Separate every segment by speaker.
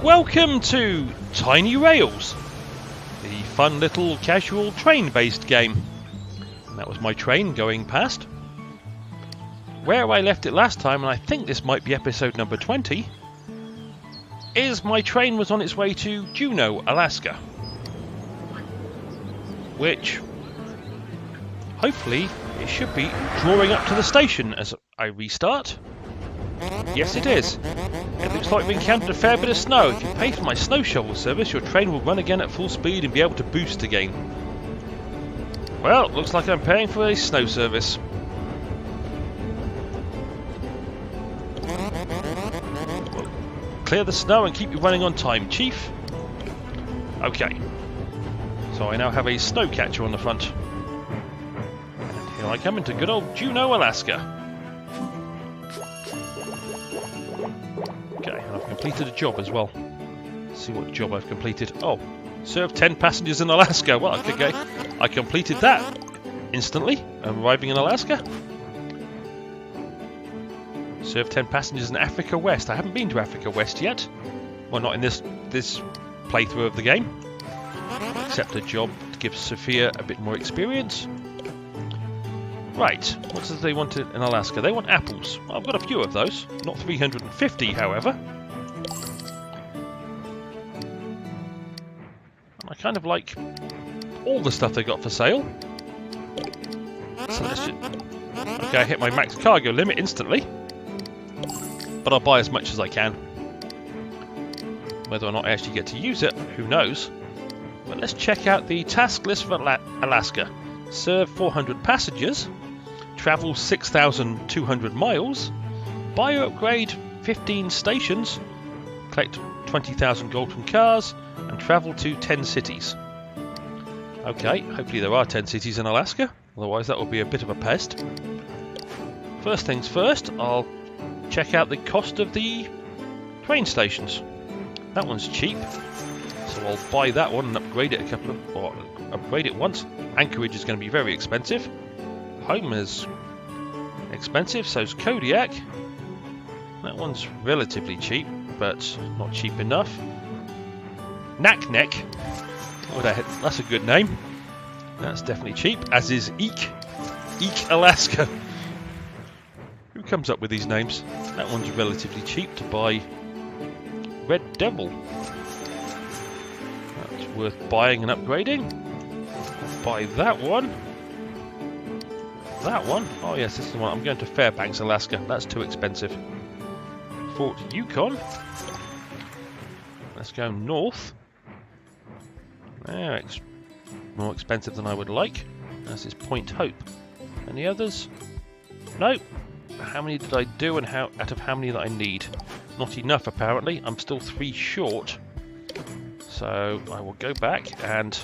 Speaker 1: Welcome to Tiny Rails, the fun little casual train-based game. And that was my train going past. Where I left it last time, and I think this might be episode number 20, is my train was on its way to Juneau, Alaska. Which, hopefully, it should be drawing up to the station as I restart. Yes, it is. It looks like we encountered a fair bit of snow. If you pay for my snow shovel service, your train will run again at full speed and be able to boost again. Well, looks like I'm paying for a snow service. Well, clear the snow and keep you running on time, Chief. Okay. So I now have a snow catcher on the front. And here I come into good old Juneau, Alaska. Okay, I've completed a job as well. Let's see what job I've completed. Oh, serve 10 passengers in Alaska. Well, okay, I completed that instantly. Arriving in Alaska. Serve 10 passengers in Africa West. I haven't been to Africa West yet. Well, not in this playthrough of the game. Accept a job to give Sophia a bit more experience. Right, what does they want in Alaska? They want apples. Well, I've got a few of those. Not 350, however. I kind of like all the stuff they got for sale. So let's just... Okay, I hit my max cargo limit instantly. But I'll buy as much as I can. Whether or not I actually get to use it, who knows. But let's check out the task list for Alaska. Serve 400 passengers. Travel 6,200 miles. Bio upgrade 15 stations. Collect 20,000 gold from cars. And travel to 10 cities. Okay, hopefully there are 10 cities in Alaska. Otherwise that will be a bit of a pest. First things first, I'll check out the cost of the train stations. That one's cheap. So I'll buy that one and upgrade it upgrade it once. Anchorage is going to be very expensive. Home is expensive, so's Kodiak. That one's relatively cheap, but not cheap enough. Naknek. Oh, that's a good name. That's definitely cheap, as is Eek. Eek, Alaska. Who comes up with these names? That one's relatively cheap to buy. Red Devil. That's worth buying and upgrading. I'll buy that one. That one? Oh yes, this is the one. I'm going to Fairbanks, Alaska. That's too expensive. Fort Yukon. Let's go north. There, it's more expensive than I would like. This is Point Hope. Any others? Nope. How many did I do and out of how many that I need? Not enough apparently. I'm still 3 short. So I will go back and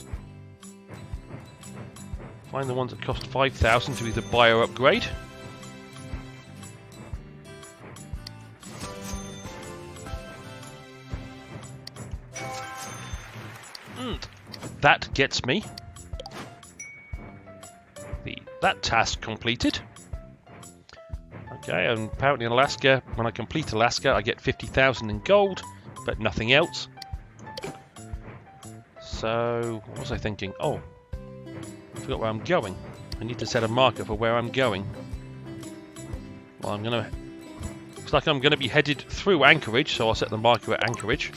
Speaker 1: find the ones that cost 5,000 to either buy or upgrade. And that gets me that task completed. Okay, and apparently in Alaska, when I complete Alaska, I get 50,000 in gold, but nothing else. So, what was I thinking? Oh, I forgot where I'm going. I need to set a marker for where I'm going. Well, looks like I'm gonna be headed through Anchorage, so I'll set the marker at Anchorage.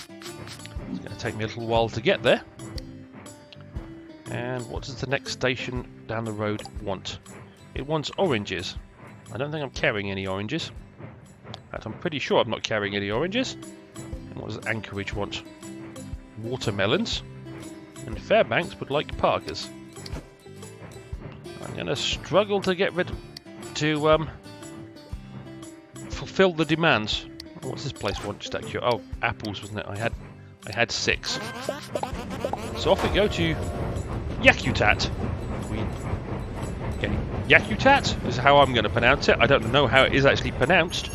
Speaker 1: It's gonna take me a little while to get there. And what does the next station down the road want? It wants oranges. I don't think I'm carrying any oranges. In fact, I'm pretty sure I'm not carrying any oranges. And what does Anchorage want? Watermelons. And Fairbanks would like Parkers. I'm going to struggle to get fulfill the demands. What's this place want? Just out of oh, apples, wasn't it? I had 6. So off we go to Yakutat. Okay, Yakutat is how I'm going to pronounce it. I don't know how it is actually pronounced.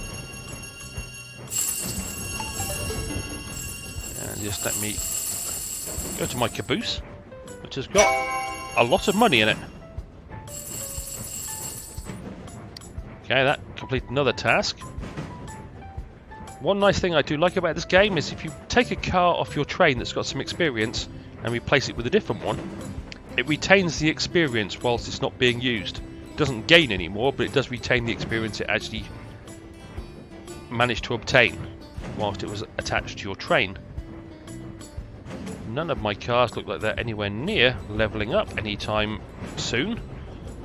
Speaker 1: And just let me go to my caboose, which has got a lot of money in it. Okay, that completed another task. One nice thing I do like about this game is if you take a car off your train that's got some experience and replace it with a different one, it retains the experience whilst it's not being used. It doesn't gain any more, but it does retain the experience it actually managed to obtain whilst it was attached to your train. None of my cars look like they're anywhere near leveling up anytime soon,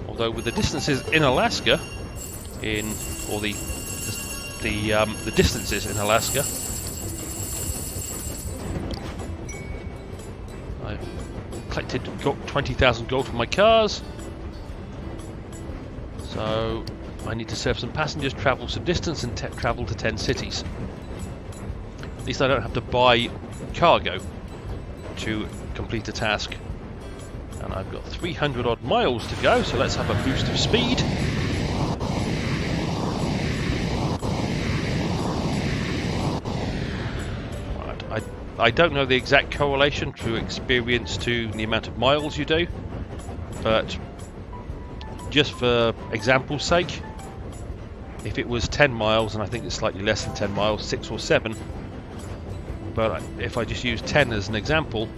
Speaker 1: although with the distances in Alaska, the distances in Alaska, I've collected 20,000 gold from my cars, so I need to serve some passengers, travel some distance, and travel to 10 cities. At least I don't have to buy cargo to complete a task. And I've got 300 odd miles to go, so let's have a boost of speed. Right, I don't know the exact correlation to experience to the amount of miles you do, but just for example's sake, if it was 10 miles, and I think it's slightly less than 10 miles, 6 or 7, but if I just use 10 as an example,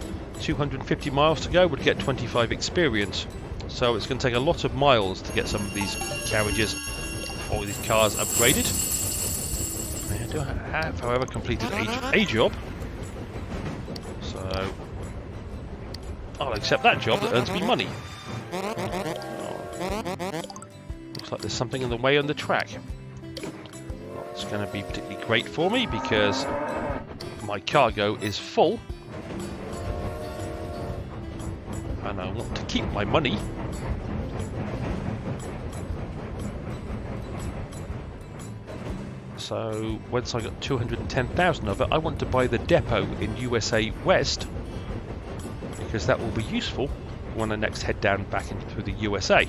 Speaker 1: 250 miles to go would get 25 experience. So it's going to take a lot of miles to get some of these carriages or these cars upgraded. I do have, however, completed a job, so I'll accept that job that earns me money. Looks like there's something in the way on the track. Not it's going to be particularly great for me because my cargo is full and I want to keep my money. So once I got 210,000 of it, I want to buy the depot in USA West because that will be useful when I next head down back into the USA.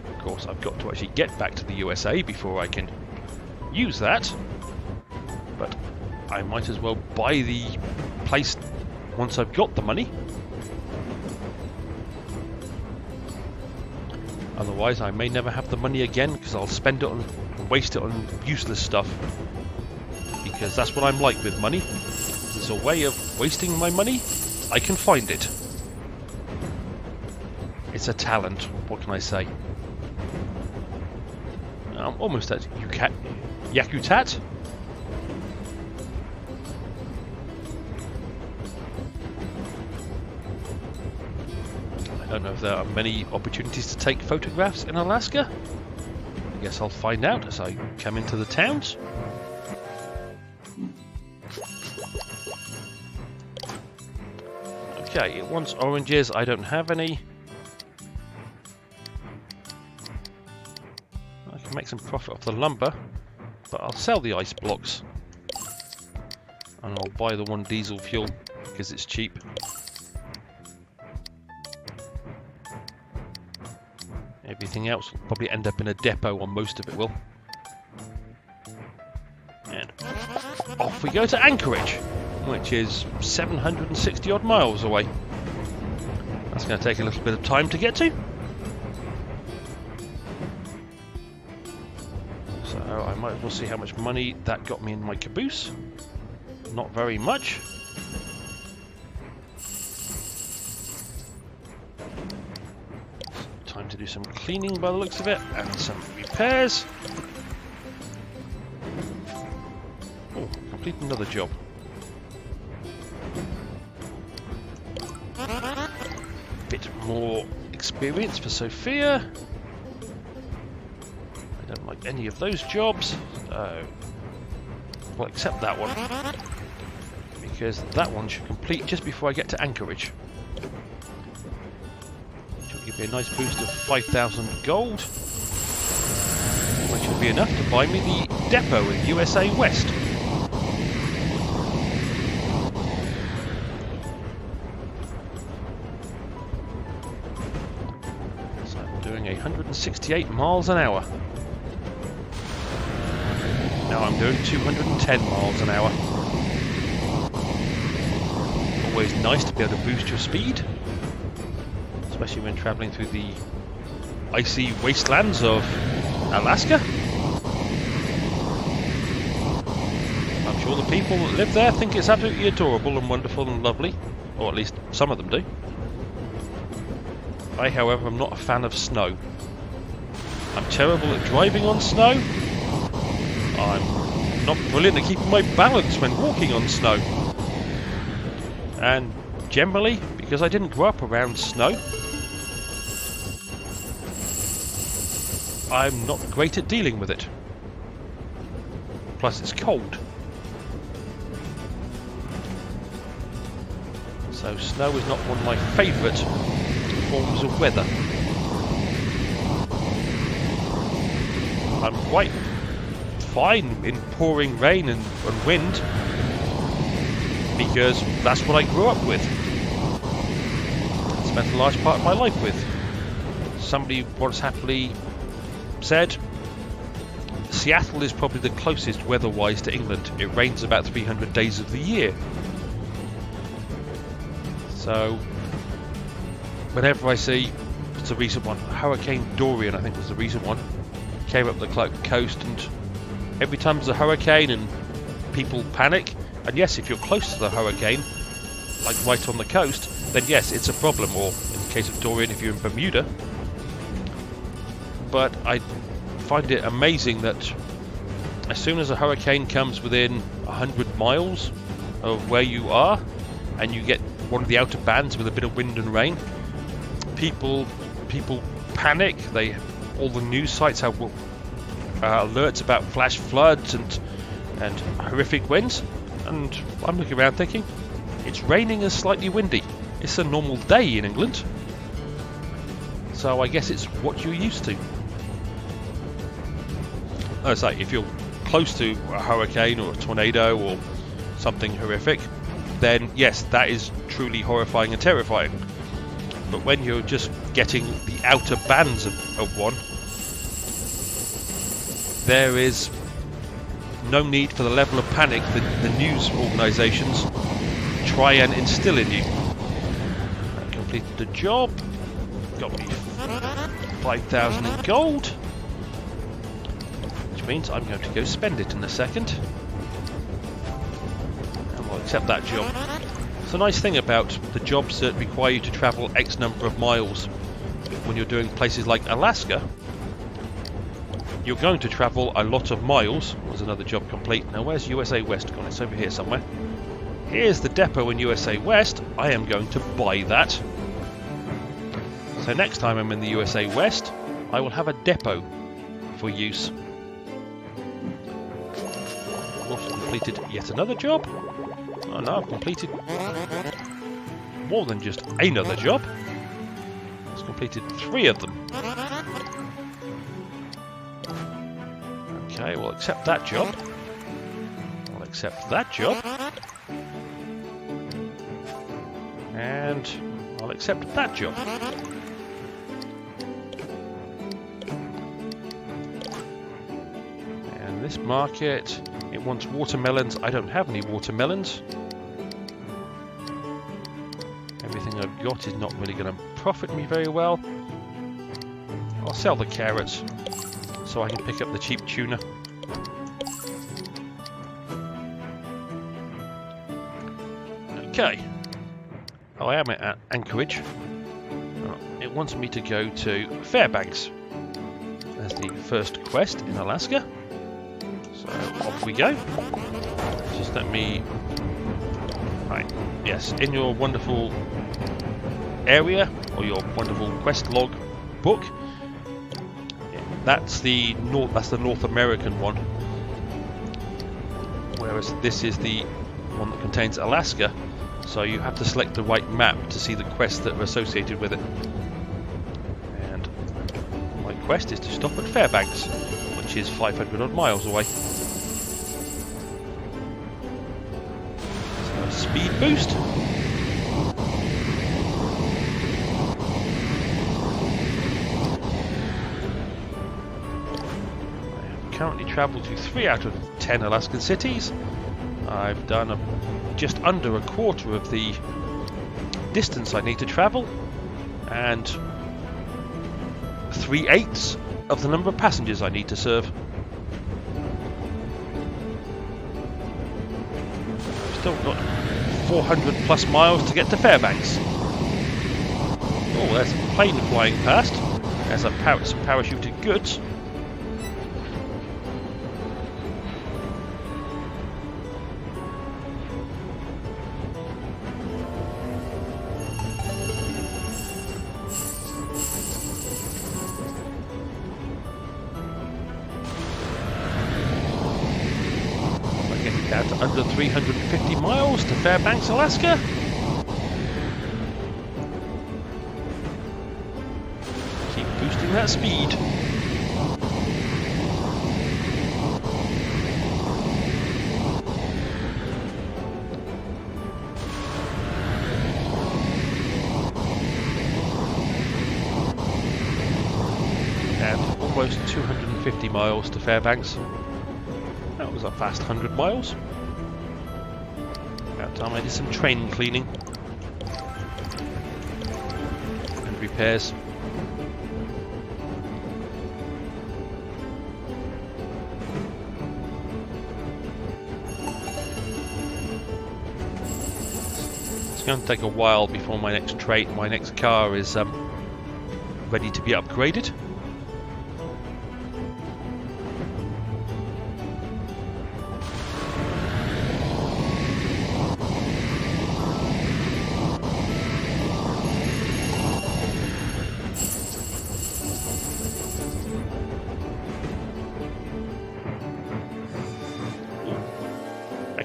Speaker 1: Of course, I've got to actually get back to the USA before I can use that, but I might as well buy the place once I've got the money. Otherwise, I may never have the money again because I'll spend it on, waste it on useless stuff. Because that's what I'm like with money. If there's a way of wasting my money, I can find it. It's a talent. What can I say? I'm almost at Yakutat. I don't know if there are many opportunities to take photographs in Alaska. I guess I'll find out as I come into the towns. Okay, it wants oranges. I don't have any. I can make some profit off the lumber, but I'll sell the ice blocks. And I'll buy the one diesel fuel because it's cheap. Everything else will probably end up in a depot, or most of it will. And off we go to Anchorage, which is 760 odd miles away. That's going to take a little bit of time to get to. So I might as well see how much money that got me in my caboose. Not very much. Time to do some cleaning by the looks of it, and some repairs. Oh, complete another job. Bit more experience for Sophia. I don't like any of those jobs. Well, except that one, because that one should complete just before I get to Anchorage. Give me a nice boost of 5,000 gold, which will be enough to buy me the depot in USA West. So I'm doing 168 miles an hour. Now I'm doing 210 miles an hour. Always nice to be able to boost your speed, especially when travelling through the icy wastelands of Alaska. I'm sure the people that live there think it's absolutely adorable and wonderful and lovely, or at least some of them do. I, however, am not a fan of snow. I'm terrible at driving on snow. I'm not brilliant at keeping my balance when walking on snow. And generally, because I didn't grow up around snow, I'm not great at dealing with it. Plus it's cold. So snow is not one of my favourite forms of weather. I'm quite fine in pouring rain and wind, because that's what I grew up with. Spent a large part of my life with. Somebody once happily said, Seattle is probably the closest weather-wise to England. It rains about 300 days of the year. So, whenever I see, it's a recent one, Hurricane Dorian I think was the recent one, came up the coast, and every time there's a hurricane and people panic, and yes, if you're close to the hurricane, like right on the coast, then yes, it's a problem, or in the case of Dorian, if you're in Bermuda. But I find it amazing that as soon as a hurricane comes within 100 miles of where you are, and you get one of the outer bands with a bit of wind and rain, people panic. All the news sites have alerts about flash floods and horrific winds, and I'm looking around thinking, it's raining and slightly windy. It's a normal day in England. So I guess it's what you're used to. It's like if you're close to a hurricane or a tornado or something horrific, then yes, that is truly horrifying and terrifying. But when you're just getting the outer bands of one, there is no need for the level of panic that the news organisations try and instill in you. I completed the job, got me 5,000 in gold, which means I'm going to go spend it in a second. And we'll accept that job. It's a nice thing about the jobs that require you to travel X number of miles. When you're doing places like Alaska, you're going to travel a lot of miles. There's another job complete. Now where's USA West gone? It's over here somewhere. Here's the depot in USA West. I am going to buy that. So next time I'm in the USA West, I will have a depot for use. I've also completed yet another job. Oh no, I've completed more than just another job. I've completed 3 of them. Okay, we'll accept that job. I'll accept that job. And I'll accept that job. And this market, it wants watermelons. I don't have any watermelons. Everything I've got is not really going to profit me very well. I'll sell the carrots so I can pick up the cheap tuna. Okay. Oh, I am at Anchorage. It wants me to go to Fairbanks as the first quest in Alaska. So off we go. Just let me... Right, yes, in your wonderful area, or your wonderful quest log book, that's the North American one, whereas this is the one that contains Alaska. So you have to select the right map to see the quests that are associated with it. And my quest is to stop at Fairbanks, which is 500 odd miles away. So a speed boost. I have currently travelled to 3 out of 10 Alaskan cities. I've done just under a quarter of the distance I need to travel, and 3/8 of the number of passengers I need to serve. I've still got 400 plus miles to get to Fairbanks. Oh, there's a plane flying past. There's some parachuted goods. Down to under 350 miles to Fairbanks, Alaska. Keep boosting that speed. And almost 250 miles to Fairbanks. That was a fast 100 miles. About time I did some train cleaning and repairs. It's going to take a while before my next car is ready to be upgraded.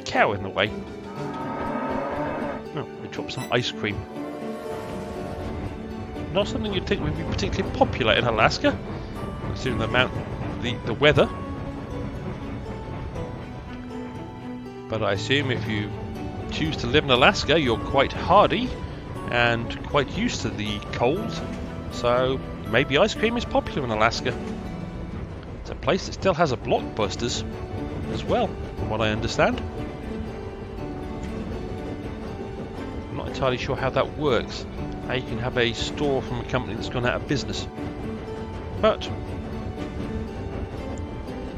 Speaker 1: Cow in the way. Oh, we dropped some ice cream. Not something you'd think would be particularly popular in Alaska, considering the weather. But I assume if you choose to live in Alaska, you're quite hardy and quite used to the cold. So maybe ice cream is popular in Alaska. It's a place that still has a Blockbusters as well, from what I understand. Not entirely sure how that works, how you can have a store from a company that's gone out of business, but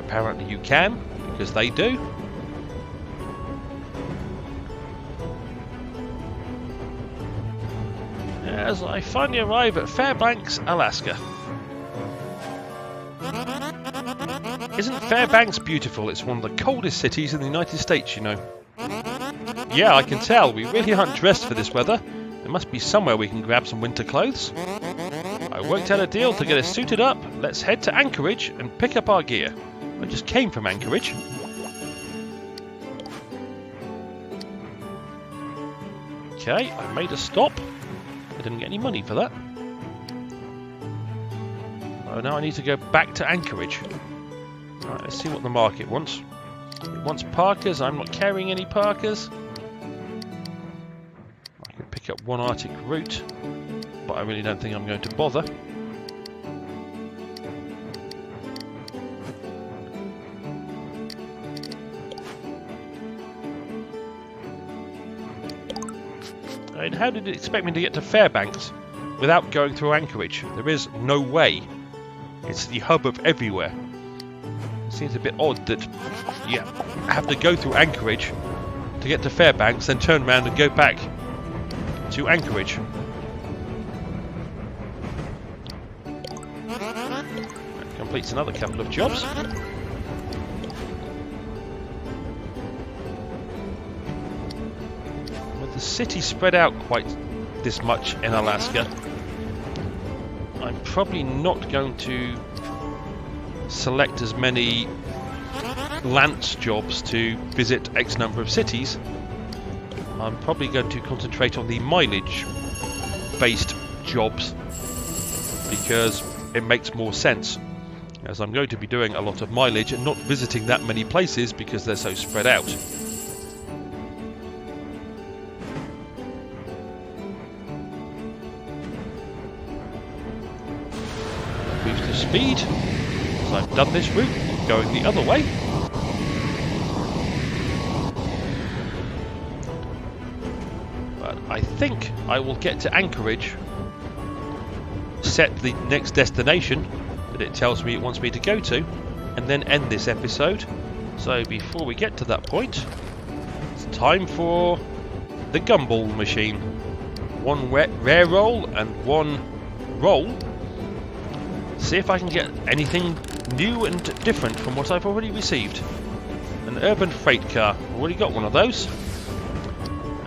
Speaker 1: apparently you can, because they do. As I finally arrive at Fairbanks, Alaska. Isn't Fairbanks beautiful? It's one of the coldest cities in the United States, you know. Yeah, I can tell. We really aren't dressed for this weather. There must be somewhere we can grab some winter clothes. I worked out a deal to get us suited up. Let's head to Anchorage and pick up our gear. I just came from Anchorage. Okay, I made a stop. I didn't get any money for that. Oh, now I need to go back to Anchorage. Alright, let's see what the market wants. It wants parkas. I'm not carrying any parkas. I can pick up one Arctic route, but I really don't think I'm going to bother. And how did it expect me to get to Fairbanks without going through Anchorage? There is no way. It's the hub of everywhere. It seems a bit odd that you have to go through Anchorage to get to Fairbanks, then turn around and go back to Anchorage. That completes another couple of jobs. With the city spread out quite this much in Alaska, I'm probably not going to select as many Lance jobs to visit X number of cities. I'm probably going to concentrate on the mileage based jobs because it makes more sense, as I'm going to be doing a lot of mileage and not visiting that many places because they're so spread out. Boost the speed, as I've done this route going the other way. But I think I will get to Anchorage set the next destination that it tells me it wants me to go to, and then end this episode. So before we get to that point, it's time for the gumball machine. One rare roll and one roll. See if I can get anything new and different from what I've already received. An urban freight car. Already got one of those.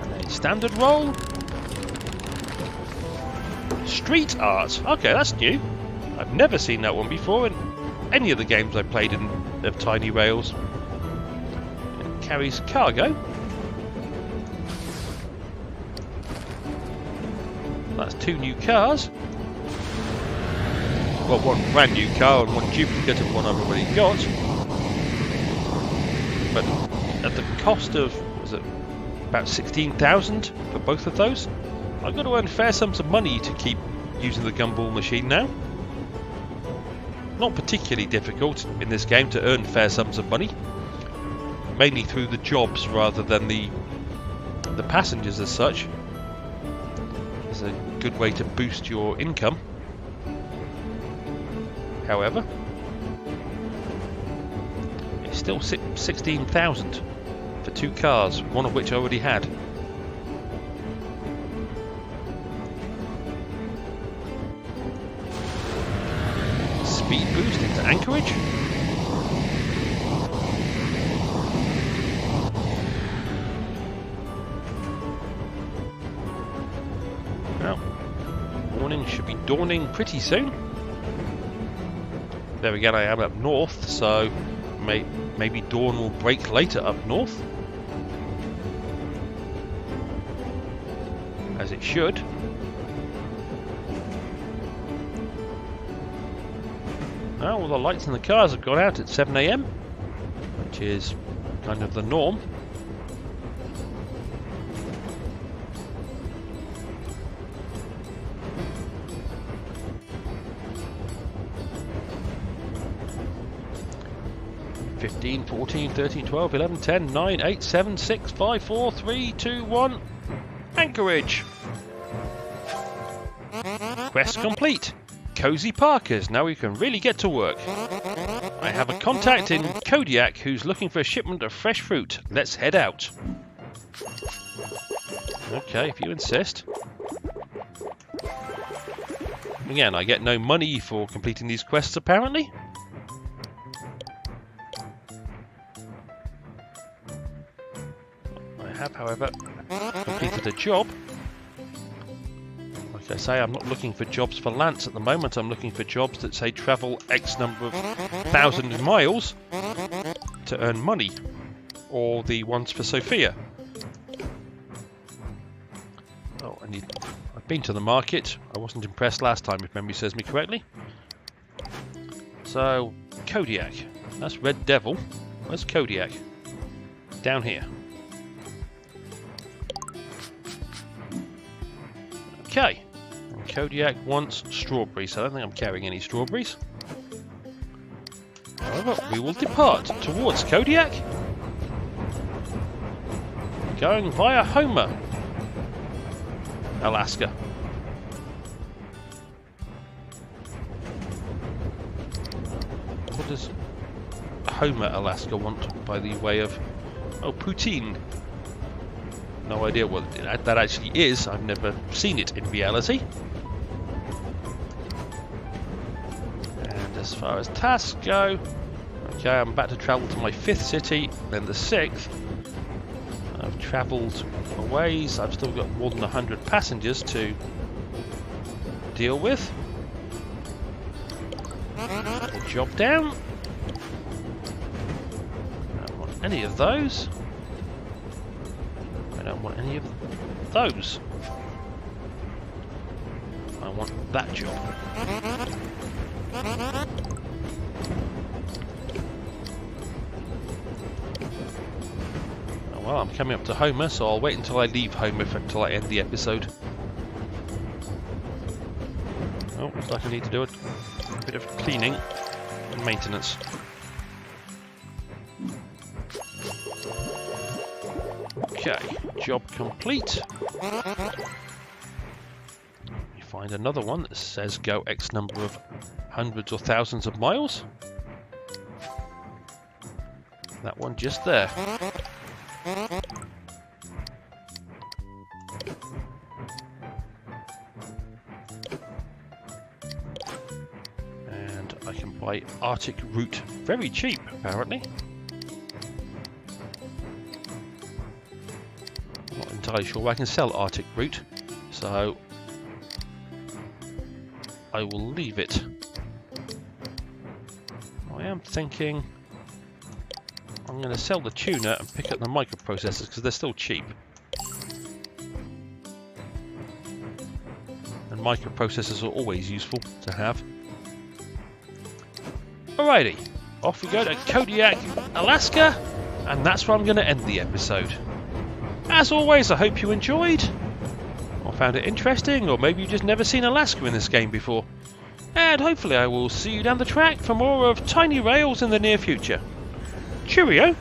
Speaker 1: And a standard roll. Street art. Okay, that's new. I've never seen that one before in any of the games I've played of Tiny Rails. It carries cargo. That's 2 new cars. Well, one brand new car and one duplicate of one I've already got. But at the cost of, was it about 16,000 for both of those? I've got to earn fair sums of money to keep using the gumball machine now. Not particularly difficult in this game to earn fair sums of money. Mainly through the jobs rather than the passengers as such. It's a good way to boost your income. However, it's still 16,000 for 2 cars, one of which I already had. Speed boost into Anchorage. Well, morning should be dawning pretty soon. There again, I am up north, so maybe dawn will break later up north. As it should. Now all the lights in the cars have gone out at 7 AM, which is kind of the norm. (15, 14, 13, 12, 11, 10, 9, 8, 7, 6, 5, 4, 3, 2, 1. Anchorage! Quest complete. Cozy Parkers. Now we can really get to work. I have a contact in Kodiak who's looking for a shipment of fresh fruit. Let's head out. Okay, if you insist. Again, I get no money for completing these quests apparently. I have, however, completed a job. Like I say, I'm not looking for jobs for Lance at the moment. I'm looking for jobs that say travel X number of thousand miles to earn money, or the ones for Sophia. Oh, I've been to the market. I wasn't impressed last time, if memory serves me correctly. So, Kodiak. That's Red Devil. Where's Kodiak? Down here. Okay. And Kodiak wants strawberries. I don't think I'm carrying any strawberries. However, we will depart towards Kodiak. Going via Homer, Alaska. What does Homer, Alaska want by the way of... Oh, poutine. No idea what that actually is. I've never seen it in reality. And as far as tasks go... Okay, I'm about to travel to my 5th city, then the 6th. I've travelled a ways. I've still got more than 100 passengers to deal with. Put the job down. I don't want any of those. I don't want any of those. I want that job. Well, I'm coming up to Homer, so I'll wait until I leave Homer until I end the episode. Oh, looks like I need to do a bit of cleaning and maintenance. Okay, job complete. Let me find another one that says go X number of hundreds or thousands of miles. That one just there. And I can buy Arctic route very cheap, apparently. Not entirely sure where I can sell Arctic route, so I will leave it. I am thinking I'm going to sell the tuner and pick up the microprocessors because they're still cheap. And microprocessors are always useful to have. Alrighty, off we go to Kodiak, Alaska, and that's where I'm going to end the episode. As always, I hope you enjoyed, or found it interesting, or maybe you've just never seen Alaska in this game before. And hopefully I will see you down the track for more of Tiny Rails in the near future. Cheerio!